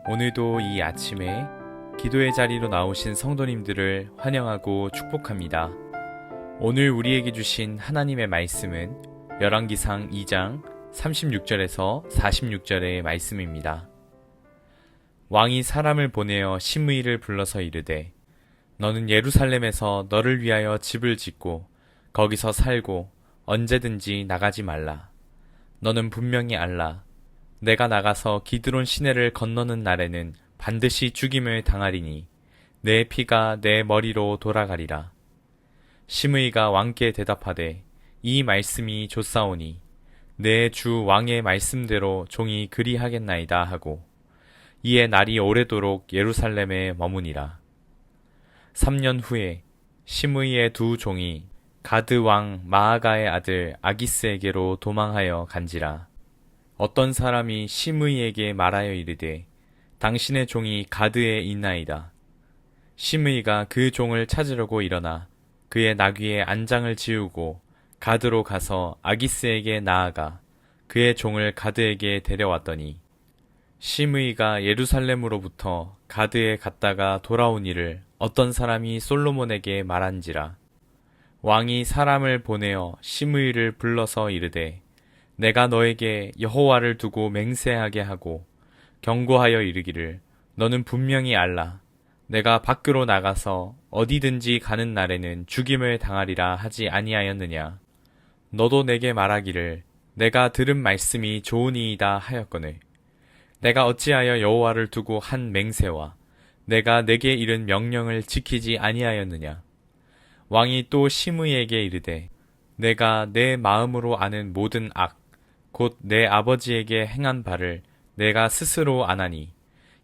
오늘도 이 아침에 기도의 자리로 나오신 성도님들을 환영하고 축복합니다. 오늘 우리에게 주신 하나님의 말씀은 열왕기상 2장 36절에서 46절의 말씀입니다. 왕이 사람을 보내어 시므이를 불러서 이르되 너는 예루살렘에서 너를 위하여 집을 짓고 거기서 살고 언제든지 나가지 말라. 너는 분명히 알라. 내가 나가서 기드론 시내를 건너는 날에는 반드시 죽임을 당하리니 내 피가 내 머리로 돌아가리라. 시므이가 왕께 대답하되 이 말씀이 좋사오니 내 주 왕의 말씀대로 종이 그리하겠나이다 하고 이에 날이 오래도록 예루살렘에 머무니라. 3년 후에 시므이의 두 종이 가드 왕 마아가의 아들 아기스에게로 도망하여 간지라. 어떤 사람이 시므이에게 말하여 이르되 당신의 종이 가드에 있나이다. 시므이가 그 종을 찾으려고 일어나 그의 나귀의 안장을 지우고 가드로 가서 아기스에게 나아가 그의 종을 가드에게 데려왔더니 시므이가 예루살렘으로부터 가드에 갔다가 돌아온 일을 어떤 사람이 솔로몬에게 말한지라. 왕이 사람을 보내어 시므이를 불러서 이르되 내가 너에게 여호와를 두고 맹세하게 하고 경고하여 이르기를 너는 분명히 알라. 내가 밖으로 나가서 어디든지 가는 날에는 죽임을 당하리라 하지 아니하였느냐. 너도 내게 말하기를 내가 들은 말씀이 좋으니이다 하였거늘 내가 어찌하여 여호와를 두고 한 맹세와 내가 내게 이른 명령을 지키지 아니하였느냐. 왕이 또 시므이에게 이르되 내가 내 마음으로 아는 모든 악 곧 내 아버지에게 행한 바를 내가 스스로 아나니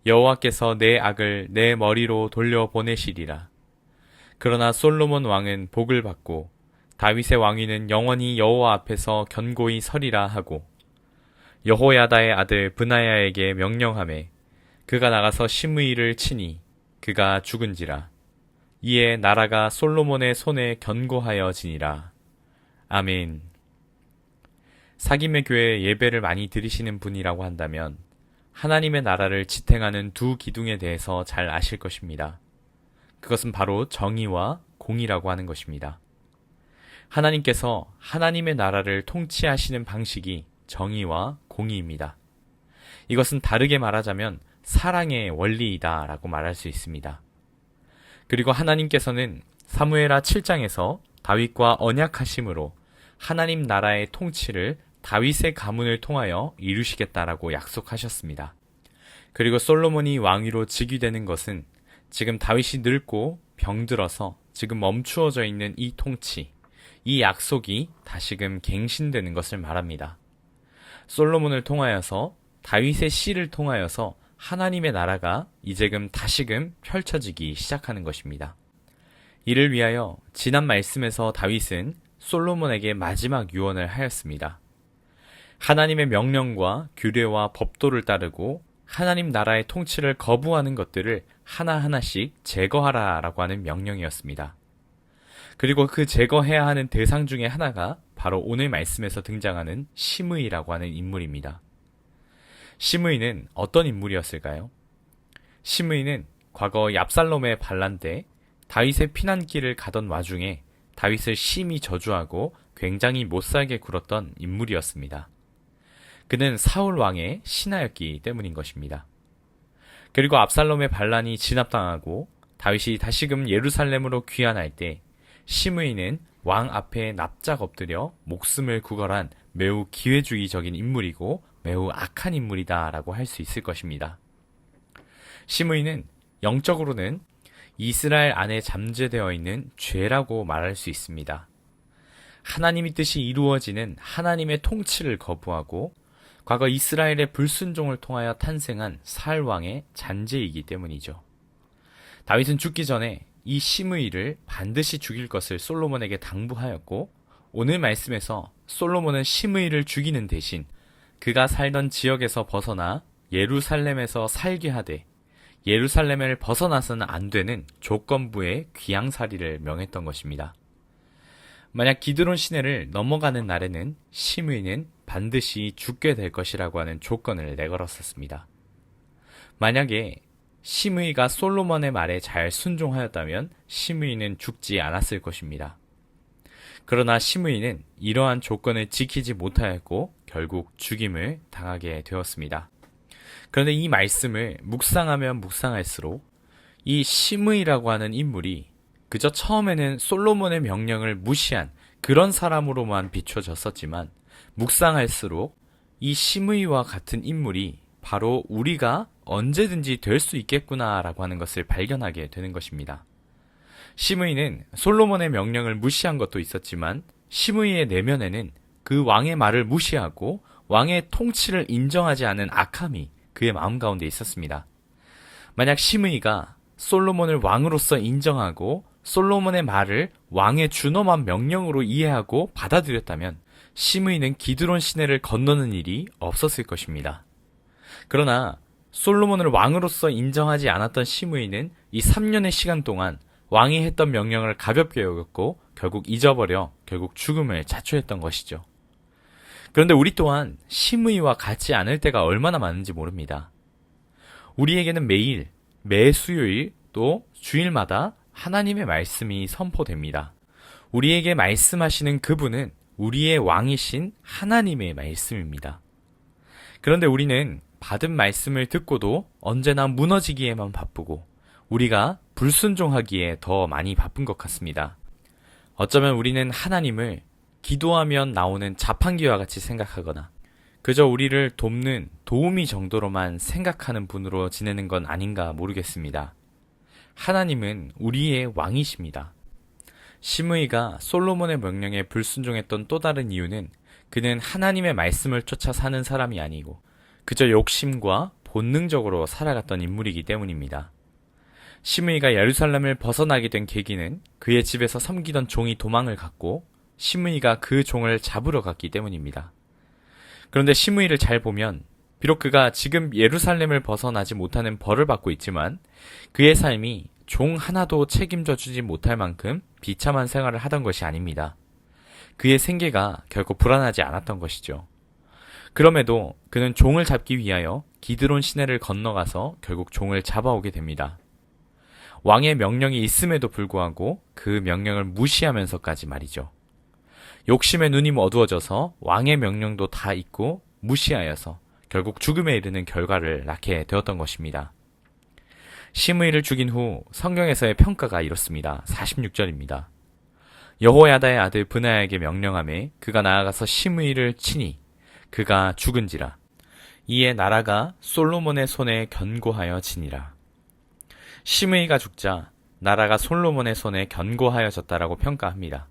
여호와께서 내 악을 내 머리로 돌려보내시리라. 그러나 솔로몬 왕은 복을 받고 다윗의 왕위는 영원히 여호와 앞에서 견고히 서리라 하고 여호야다의 아들 브나야에게 명령하매 그가 나가서 시므이를 치니 그가 죽은지라. 이에 나라가 솔로몬의 손에 견고하여 지니라. 아멘. 사김의 교회에 예배를 많이 드리시는 분이라고 한다면 하나님의 나라를 지탱하는 두 기둥에 대해서 잘 아실 것입니다. 그것은 바로 정의와 공의라고 하는 것입니다. 하나님께서 하나님의 나라를 통치하시는 방식이 정의와 공의입니다. 이것은 다르게 말하자면 사랑의 원리이다 라고 말할 수 있습니다. 그리고 하나님께서는 사무엘하 7장에서 다윗과 언약하심으로 하나님 나라의 통치를 다윗의 가문을 통하여 이루시겠다라고 약속하셨습니다. 그리고 솔로몬이 왕위로 즉위되는 것은 지금 다윗이 늙고 병들어서 지금 멈추어져 있는 이 통치, 이 약속이 다시금 갱신되는 것을 말합니다. 솔로몬을 통하여서 다윗의 씨를 통하여서 하나님의 나라가 이제금 다시금 펼쳐지기 시작하는 것입니다. 이를 위하여 지난 말씀에서 다윗은 솔로몬에게 마지막 유언을 하였습니다. 하나님의 명령과 규례와 법도를 따르고 하나님 나라의 통치를 거부하는 것들을 하나하나씩 제거하라 라고 하는 명령이었습니다. 그리고 그 제거해야 하는 대상 중에 하나가 바로 오늘 말씀에서 등장하는 시므이라고 하는 인물입니다. 시므이는 어떤 인물이었을까요? 시므이는 과거 압살롬의 반란 때 다윗의 피난길을 가던 와중에 다윗을 심히 저주하고 굉장히 못살게 굴었던 인물이었습니다. 그는 사울 왕의 신하였기 때문인 것입니다. 그리고 압살롬의 반란이 진압당하고 다윗이 다시금 예루살렘으로 귀환할 때 시므이는 왕 앞에 납작 엎드려 목숨을 구걸한 매우 기회주의적인 인물이고 매우 악한 인물이다 라고 할 수 있을 것입니다. 시므이는 영적으로는 이스라엘 안에 잠재되어 있는 죄라고 말할 수 있습니다. 하나님의 뜻이 이루어지는 하나님의 통치를 거부하고 과거 이스라엘의 불순종을 통하여 탄생한 사울 왕의 잔재이기 때문이죠. 다윗은 죽기 전에 이 시므이를 반드시 죽일 것을 솔로몬에게 당부하였고 오늘 말씀에서 솔로몬은 시므이를 죽이는 대신 그가 살던 지역에서 벗어나 예루살렘에서 살게 하되 예루살렘을 벗어나서는 안 되는 조건부의 귀양살이를 명했던 것입니다. 만약 기드론 시내를 넘어가는 날에는 시므이는 반드시 죽게 될 것이라고 하는 조건을 내걸었었습니다. 만약에 시므이가 솔로몬의 말에 잘 순종하였다면 시므이는 죽지 않았을 것입니다. 그러나 시므이는 이러한 조건을 지키지 못하였고 결국 죽임을 당하게 되었습니다. 그런데 이 말씀을 묵상하면 묵상할수록 이 시므이라고 하는 인물이 그저 처음에는 솔로몬의 명령을 무시한 그런 사람으로만 비춰졌었지만 묵상할수록 이 시므이와 같은 인물이 바로 우리가 언제든지 될 수 있겠구나라고 하는 것을 발견하게 되는 것입니다. 시므이는 솔로몬의 명령을 무시한 것도 있었지만 시므이의 내면에는 그 왕의 말을 무시하고 왕의 통치를 인정하지 않은 악함이 그의 마음 가운데 있었습니다. 만약 시므이가 솔로몬을 왕으로서 인정하고 솔로몬의 말을 왕의 준엄한 명령으로 이해하고 받아들였다면 시므이는 기드론 시내를 건너는 일이 없었을 것입니다. 그러나 솔로몬을 왕으로서 인정하지 않았던 시므이는 이 3년의 시간 동안 왕이 했던 명령을 가볍게 여겼고 결국 잊어버려 결국 죽음을 자초했던 것이죠. 그런데 우리 또한 시므이와 같지 않을 때가 얼마나 많은지 모릅니다. 우리에게는 매일, 매 수요일 또 주일마다 하나님의 말씀이 선포됩니다. 우리에게 말씀하시는 그분은 우리의 왕이신 하나님의 말씀입니다. 그런데 우리는 받은 말씀을 듣고도 언제나 무너지기에만 바쁘고 우리가 불순종하기에 더 많이 바쁜 것 같습니다. 어쩌면 우리는 하나님을 기도하면 나오는 자판기와 같이 생각하거나 그저 우리를 돕는 도우미 정도로만 생각하는 분으로 지내는 건 아닌가 모르겠습니다. 하나님은 우리의 왕이십니다. 시므이가 솔로몬의 명령에 불순종했던 또 다른 이유는 그는 하나님의 말씀을 쫓아 사는 사람이 아니고 그저 욕심과 본능적으로 살아갔던 인물이기 때문입니다. 시므이가 예루살렘을 벗어나게 된 계기는 그의 집에서 섬기던 종이 도망을 갔고 시므이가 그 종을 잡으러 갔기 때문입니다. 그런데 시므이를 잘 보면 비록 그가 지금 예루살렘을 벗어나지 못하는 벌을 받고 있지만 그의 삶이 종 하나도 책임져 주지 못할 만큼 비참한 생활을 하던 것이 아닙니다. 그의 생계가 결코 불안하지 않았던 것이죠. 그럼에도 그는 종을 잡기 위하여 기드론 시내를 건너가서 결국 종을 잡아오게 됩니다. 왕의 명령이 있음에도 불구하고 그 명령을 무시하면서까지 말이죠. 욕심의 눈이 어두워져서 왕의 명령도 다 잊고 무시하여서 결국 죽음에 이르는 결과를 낳게 되었던 것입니다. 시므이를 죽인 후 성경에서의 평가가 이렇습니다. 46절입니다. 여호야다의 아들 브나야에게 명령하매 그가 나아가서 시므이를 치니 그가 죽은지라. 이에 나라가 솔로몬의 손에 견고하여 지니라. 시므이가 죽자 나라가 솔로몬의 손에 견고하여졌다라고 평가합니다.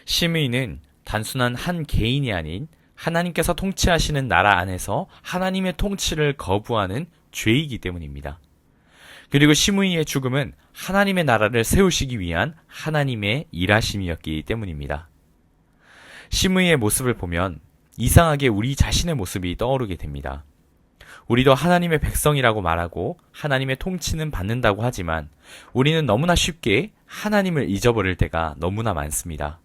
시므이는 단순한 한 개인이 아닌 하나님께서 통치하시는 나라 안에서 하나님의 통치를 거부하는 죄이기 때문입니다. 그리고 시므이의 죽음은 하나님의 나라를 세우시기 위한 하나님의 일하심이었기 때문입니다. 시므이의 모습을 보면 이상하게 우리 자신의 모습이 떠오르게 됩니다. 우리도 하나님의 백성이라고 말하고 하나님의 통치는 받는다고 하지만 우리는 너무나 쉽게 하나님을 잊어버릴 때가 너무나 많습니다.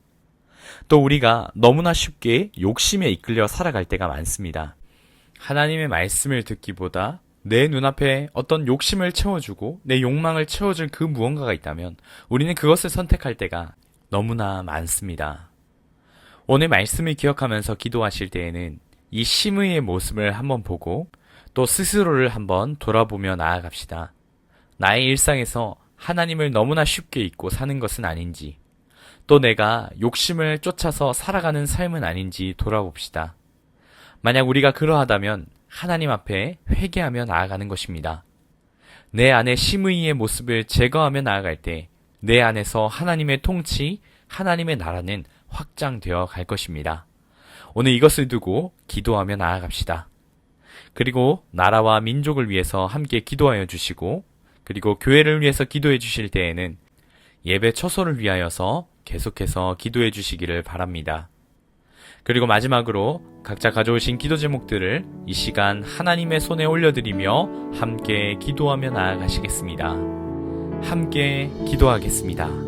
또 우리가 너무나 쉽게 욕심에 이끌려 살아갈 때가 많습니다. 하나님의 말씀을 듣기보다 내 눈앞에 어떤 욕심을 채워주고 내 욕망을 채워줄 그 무언가가 있다면 우리는 그것을 선택할 때가 너무나 많습니다. 오늘 말씀을 기억하면서 기도하실 때에는 이 시므이의 모습을 한번 보고 또 스스로를 한번 돌아보며 나아갑시다. 나의 일상에서 하나님을 너무나 쉽게 잊고 사는 것은 아닌지, 또 내가 욕심을 쫓아서 살아가는 삶은 아닌지 돌아봅시다. 만약 우리가 그러하다면 하나님 앞에 회개하며 나아가는 것입니다. 내 안에 시므이의 모습을 제거하며 나아갈 때 내 안에서 하나님의 통치, 하나님의 나라는 확장되어 갈 것입니다. 오늘 이것을 두고 기도하며 나아갑시다. 그리고 나라와 민족을 위해서 함께 기도하여 주시고 그리고 교회를 위해서 기도해 주실 때에는 예배 처소를 위하여서 계속해서 기도해 주시기를 바랍니다. 그리고 마지막으로 각자 가져오신 기도 제목들을 이 시간 하나님의 손에 올려드리며 함께 기도하며 나아가시겠습니다. 함께 기도하겠습니다.